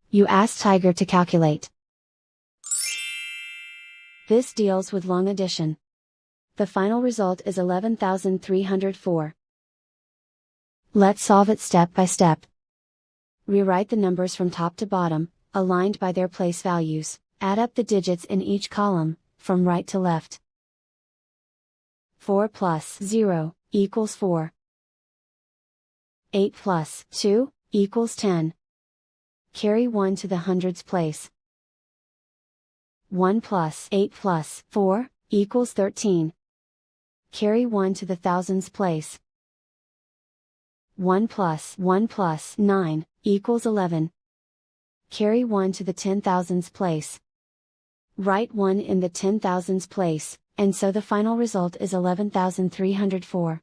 You ask Tiger to calculate. This deals with long addition. The final result is 11,304. Let's solve it step by step. Rewrite the numbers from top to bottom, aligned by their place values. Add up the digits in each column, from right to left. 4 plus 0 equals 4. 8 plus 2 equals 10. Carry 1 to the hundreds place. 1 plus 8 plus 4 equals 13. Carry 1 to the thousands place. 1 plus 9 equals 11. Carry 1 to the 10,000s place. Write 1 in the 10,000s place, and so the final result is 11,304.